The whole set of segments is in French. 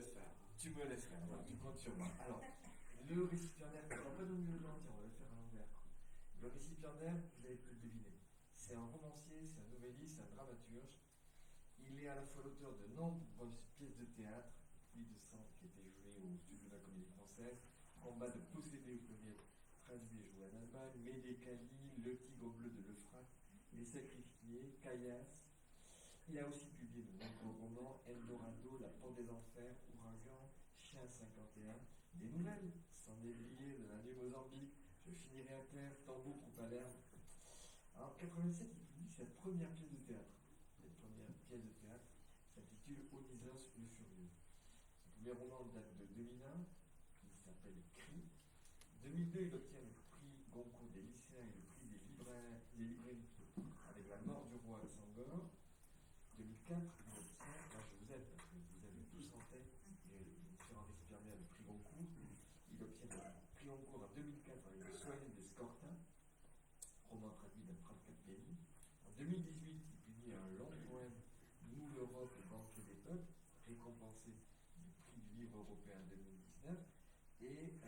laisse faire. Tu me laisses faire, voilà, tu comptes sur moi. Alors, le récipiendaire, on va pas donner le nom, on va le faire à l'envers. Le récipiendaire, vous avez pu le deviner. C'est un romancier, c'est un novelliste, c'est un dramaturge. Il est à la fois l'auteur de nombreuses pièces de théâtre, plus de 100 qui étaient jouées au studio de la Comédie Française, Combat de posséder au pluriel, traduit et joué en Allemagne, Médécali, Le Tigre bleu de l'Euphrate, Les Sacrifiés, Caillasse. Il a aussi publié de nombreux romans, Eldorado, La Porte des Enfers, Ouragan, Chien 51, des nouvelles, Sans délier, de la nuit Mozambique, Je finirai à terre, Tambour ou Palerme. En 1987, il publie sa première pièce de théâtre. Cette première pièce de théâtre s'intitule Onisos le Furieux. Son premier roman date de 2001, qui s'appelle Cri. 2002, il obtient le prix Goncourt des lycéens et le prix des librairies avec La Mort du roi à Sangor. 2004, il obtient, là je vous aide parce que vous avez tous en tête sur un récipiendaire le prix Goncourt. Il obtient le prix Goncourt en 2004 avec Le Soleil des Scortins, roman traduit dans 34 pays. En 2018, il publie un long poème, Nous l'Europe, le banquet des peuples, récompensé du prix du livre européen 2019. Et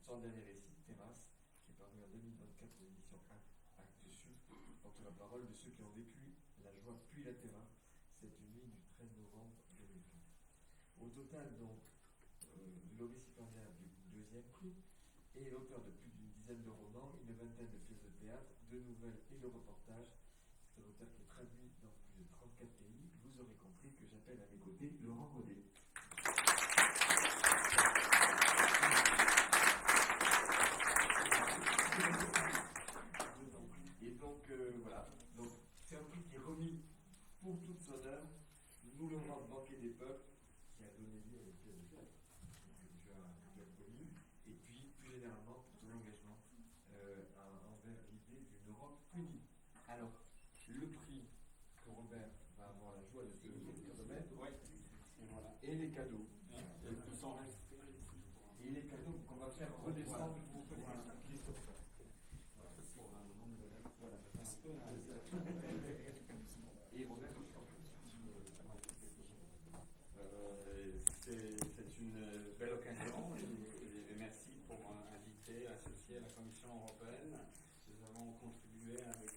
son dernier récit, Terrasse, qui est paru en 2024 aux éditions Actes Sud, porte la parole de ceux qui ont vécu la joie puis la terreur cette nuit du 13 novembre 2004. Au total, donc, le récipiendaire du deuxième prix est l'auteur de plus d'une dizaine de romans, une vingtaine de pièces de théâtre, de nouvelles et de reportages. C'est un auteur qui est traduit dans plus de 34 pays. Vous aurez compris que j'appelle à mes côtés Laurent Godet. Et donc, voilà. Donc, c'est un prix qui est remis pour toute son œuvre. Nous l'Europe, banquet des peuples, qui a donné lieu à une pièce de théâtre que tu as connue, et puis plus généralement pour ton engagement envers l'idée d'une Europe unie. Alors, le prix que Robert va avoir la joie de te remettre, Ouais. Et voilà. et les cadeaux. Et sans reste. Et les cadeaux qu'on va faire redescendre pour Pour un nombre de lettres. Voilà. Et Robert, c'est une belle occasion et merci pour inviter, associer à la Commission européenne. Nous avons contribué avec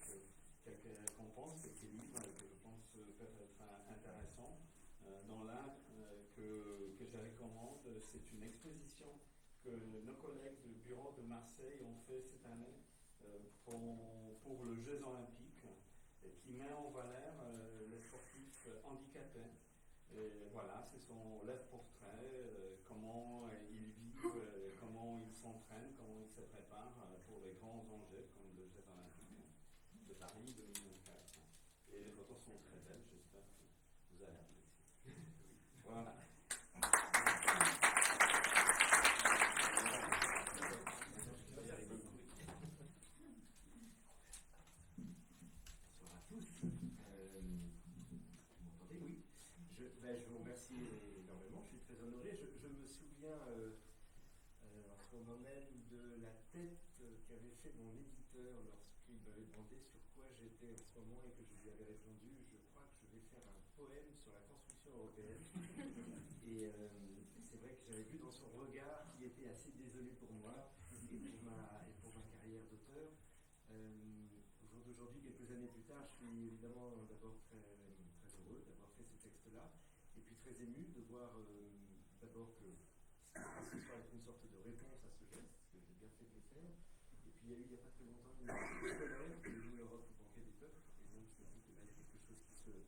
quelques récompenses, quelques livres que je pense peuvent être intéressants. Dans l'un que je recommande, c'est une exposition que nos collègues du bureau de Marseille ont fait cette année pour le Jeux olympiques, qui met en valeur les sportifs handicapés. Et voilà, ce sont leurs portraits, comment ils vivent, comment ils s'entraînent, comment ils se préparent pour les grands enjeux comme le Jeux olympiques de Paris 2024. Et les photos sont très belles, j'espère que vous allez apprécier. Voilà. Bonsoir à tous. Vous m'entendez? Oui. Je vous remercie énormément, je suis très honoré. Je me souviens en ce moment même de la tête qu'avait fait mon éditeur lorsqu'il m'avait demandé sur quoi j'étais en ce moment et que je lui avais répondu, je crois que je vais faire un poème sur la construction européenne. Et c'est vrai que j'avais vu dans son regard qu'il était assez désolé pour moi et pour ma carrière d'auteur. Au jour d'aujourd'hui, quelques années plus tard, je suis évidemment d'abord très, très heureux d'avoir fait ce texte-là, et puis très ému de voir d'abord que ce soit une sorte de réponse à ce geste, que j'ai bien fait de le faire. Et puis il y a eu il n'y a pas très longtemps une émission scolaire de Nous l'Europe, le banquet des peuples, et donc je me dis qu'il y a quelque chose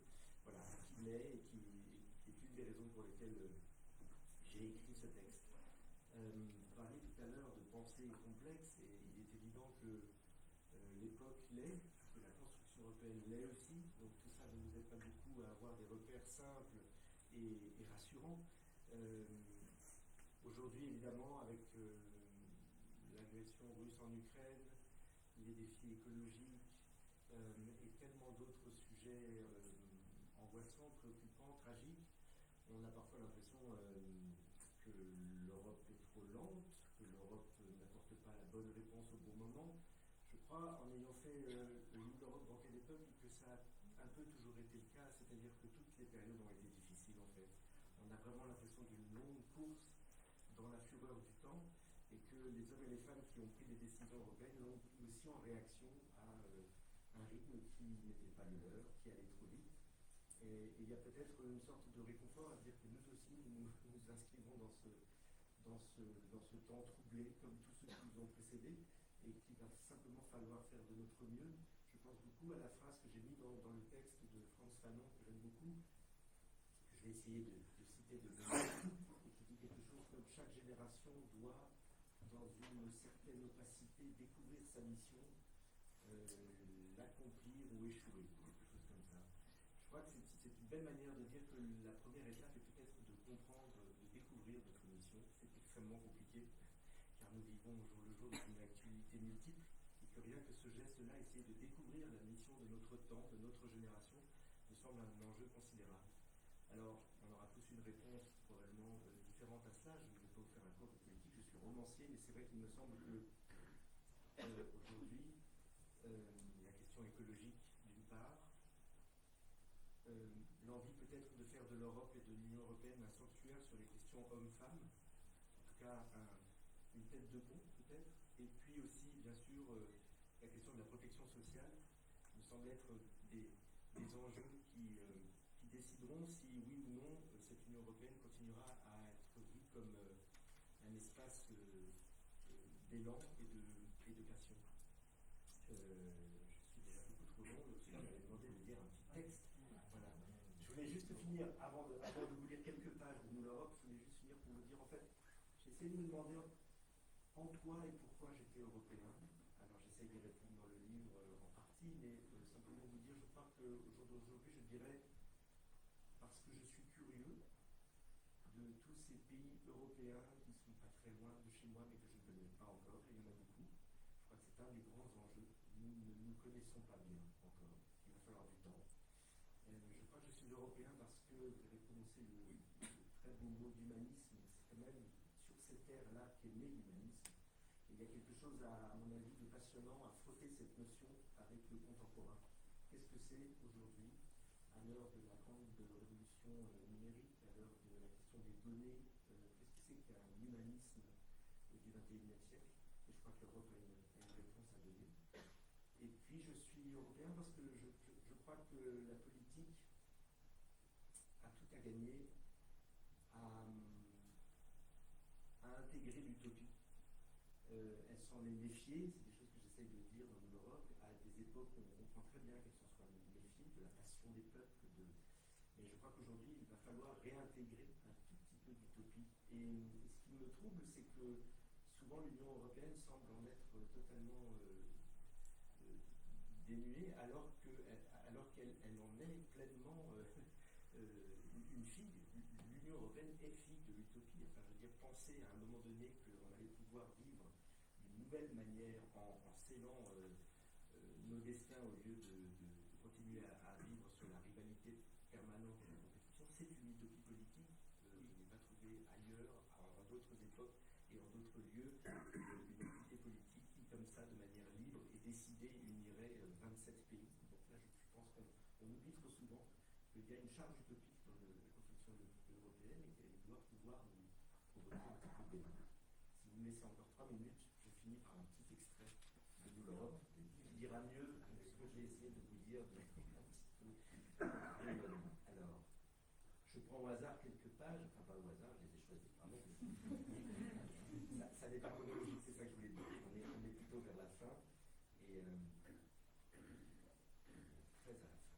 qui naît et qui est une des raisons pour lesquelles j'ai écrit ce texte. Vous parliez tout à l'heure de pensée complexe, et il est évident que l'époque l'est, que la construction européenne l'est aussi, donc tout ça ne nous aide pas beaucoup à avoir des repères simples et rassurants. Aujourd'hui, évidemment, avec l'agression russe en Ukraine, les défis écologiques et tellement d'autres sujets angoissants, préoccupants, tragiques, on a parfois l'impression que l'Europe est trop lente, que l'Europe n'apporte pas la bonne réponse au bon moment. Je crois, en ayant fait l'Europe banquet des peuples, que ça a un peu toujours été le cas, c'est-à-dire que toutes les périodes ont été difficiles en fait. et que les hommes et les femmes qui ont pris des décisions européennes l'ont pris aussi en réaction à un rythme qui n'était pas le leur, qui allait trop vite. Et il y a peut-être une sorte de réconfort à dire que nous aussi, nous inscrivons dans ce temps troublé, comme tous ceux qui nous ont précédés, et qu'il va simplement falloir faire de notre mieux. Je pense beaucoup à la phrase que j'ai mise dans le texte de Frantz Fanon, que j'aime beaucoup, que je vais essayer de citer de nouveau, et qui dit quelque chose comme chaque génération doit, dans une certaine opacité, découvrir sa mission, l'accomplir ou échouer, quelque chose comme ça. Je crois que c'est une belle manière de dire que la première étape est peut-être de comprendre, de découvrir notre mission. C'est extrêmement compliqué, car nous vivons au jour le jour dans une activité multiple, et que rien que ce geste-là, essayer de découvrir la mission de notre temps, de notre génération, me semble un enjeu considérable. Alors, on aura tous une réponse probablement différente à cela. Je ne vais pas vous faire un cours de politique, je suis romancier, mais c'est vrai qu'il me semble que aujourd'hui, la question écologique d'une part, l'envie peut-être de faire de l'Europe et de l'Union européenne un sanctuaire sur les questions hommes-femmes, en tout cas une tête de pont peut-être, et puis aussi bien sûr la question de la protection sociale me semble être des enjeux qui décideront si oui ou non cette Union européenne continuera à être vue comme un espace d'élan et de passion. Je suis déjà beaucoup trop long, le président m'avait demandé de lire un petit texte. Voilà. Je voulais juste finir, avant de vous lire quelques pages de Nous l'Europe, je voulais juste finir pour vous dire, en fait, j'ai essayé de me demander en quoi et pourquoi j'étais européen. Alors j'essaie d'y répondre dans le livre en partie, mais simplement vous dire, je crois qu'aujourd'hui, je dirais, parce que je suis curieux de tous ces pays européens qui ne sont pas très loin de chez moi, mais que je ne connais pas encore, et il y en a beaucoup. Je crois que c'est un des grands enjeux. Nous ne nous connaissons pas bien encore. Il va falloir du temps. Je crois que je suis européen parce que vous avez prononcé le très beau mot d'humanisme. C'est quand même sur cette terre-là qu'est né l'humanisme. Et il y a quelque chose, à mon avis, de passionnant à frotter cette notion avec le contemporain. Qu'est-ce que c'est aujourd'hui, à l'heure de la grande révolution numérique, à l'heure de la question des données, qu'est-ce que c'est qu'un humanisme du XXIe siècle? Et je crois que l'Europe a une réponse à donner. Et puis je suis européen parce que je crois que la politique a tout à gagner à intégrer l'utopie. Elle s'en est méfiée, c'est des choses que j'essaye de dire dans l'Europe, à des époques où on comprend très bien qu'elle s'en soit méfiée, de la passion des peuples, mais je crois qu'aujourd'hui il va falloir réintégrer un tout petit peu d'utopie. Et ce qui me trouble, c'est que souvent l'Union européenne semble en être totalement dénuée, alors qu'elle en est pleinement une fille. L'Union européenne est fille de l'utopie. Enfin, je veux dire, penser à un moment donné qu'on allait pouvoir vivre d'une nouvelle manière en scellant nos destins au lieu de continuer à vivre sur la rivalité permanente et la compétition, c'est une utopie politique. Je n'ai pas trouvé ailleurs, à d'autres époques et en d'autres lieux, une unité politique qui, comme ça, de manière libre et décidée, unirait 27 pays. Donc là, je pense qu'on oublie trop souvent qu'il y a une charge utopique dans la construction européenne et qu'elle doit pouvoir nous provoquer un petit peu de débat. Si vous me laissez encore 3 minutes, je finis par un petit extrait de Nous l'Europe, qui dira mieux ce que j'ai essayé de vous dire. Alors, je prends au hasard quelques pages, enfin pas au hasard, je les ai choisies, pardon. Ça n'est pas chronologique, c'est ça que je voulais dire. On est plutôt vers la fin, et très à la fin.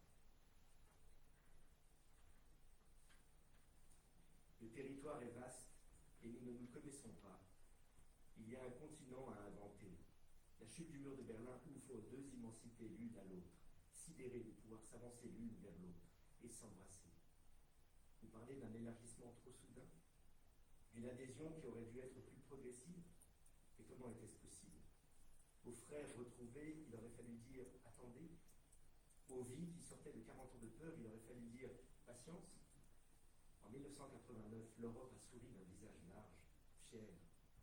Le territoire est vaste et nous ne nous connaissons pas. Il y a un continent à inventer. La chute du mur de Berlin ouvre deux immensités l'une à l'autre, sidérées de pouvoir s'avancer l'une vers l'autre et s'embrasser. Vous parlez d'un élargissement trop soudain, d'une adhésion qui aurait dû être plus progressive. Et comment était-ce possible? Aux frères retrouvés, il aurait fallu dire « attendez ». Aux vies qui sortaient de 40 ans de peur, il aurait fallu dire « patience ». En 1989, l'Europe a souri d'un visage large, fier,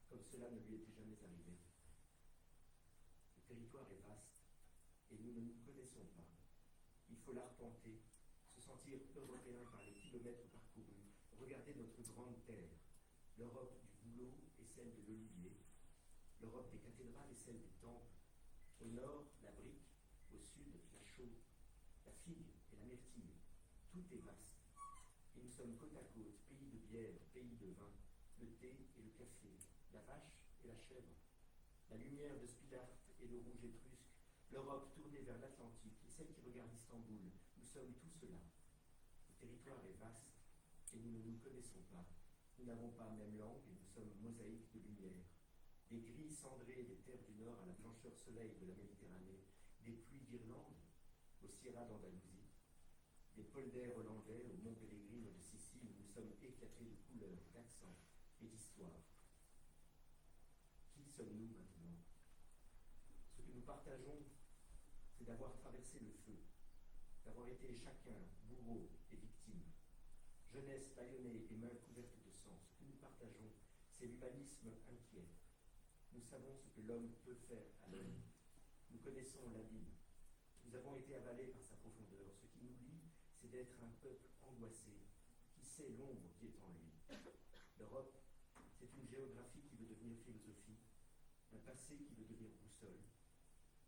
comme cela ne lui était jamais arrivé. Le territoire est vaste et nous ne nous connaissons pas. Il faut l'arpenter, se sentir européen par les kilomètres parcourus, regarder notre grande terre, l'Europe du bouleau et celle de l'olivier, L'Europe des cathédrales est celle des temples. Au nord, la brique, au sud, la chaux, la figue et la myrtille. Tout est vaste. Et nous sommes côte à côte, pays de bière, pays de vin, le thé et le café, la vache et la chèvre, la lumière de Spilart et le rouge étrusque, l'Europe tournée vers l'Atlantique et celle qui regarde Istanbul. Nous sommes tout cela. Le territoire est vaste et nous ne nous connaissons pas. Nous n'avons pas la même langue et nous sommes mosaïques de lumière. Des grilles cendrées des terres du Nord à la blancheur soleil de la Méditerranée, des pluies d'Irlande aux Sierras d'Andalousie, des polders hollandais au Mont Pérégrine de Sicile où nous sommes éclatés de couleurs, d'accents et d'histoires. Qui sommes-nous maintenant? Ce que nous partageons, c'est d'avoir traversé le feu, d'avoir été chacun bourreau et victime. Jeunesse bâillonnée et mains couvertes de sang. Ce que nous partageons, c'est l'humanisme inquiet. Nous savons ce que l'homme peut faire à l'homme. Nous connaissons l'abîme. Nous avons été avalés par sa profondeur. Ce qui nous lie, c'est d'être un peuple angoissé, qui sait l'ombre qui est en lui. L'Europe, c'est une géographie qui veut devenir philosophie, un passé qui veut devenir boussole,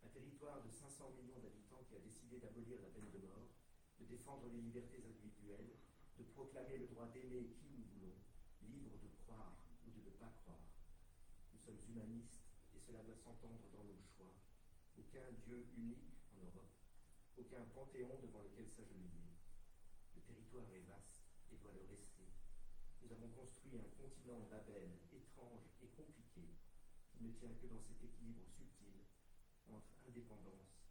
un territoire de 500 millions d'habitants qui a décidé d'abolir la peine de mort, de défendre les libertés individuelles, de proclamer le droit d'aimer qui nous voulons, libre de croire ou de ne pas croire. Nous sommes humanistes et cela doit s'entendre dans nos choix. Aucun Dieu unique en Europe, aucun panthéon devant lequel s'agenouiller. Le territoire est vaste et doit le rester. Nous avons construit un continent Babel étrange et compliqué qui ne tient que dans cet équilibre subtil entre indépendance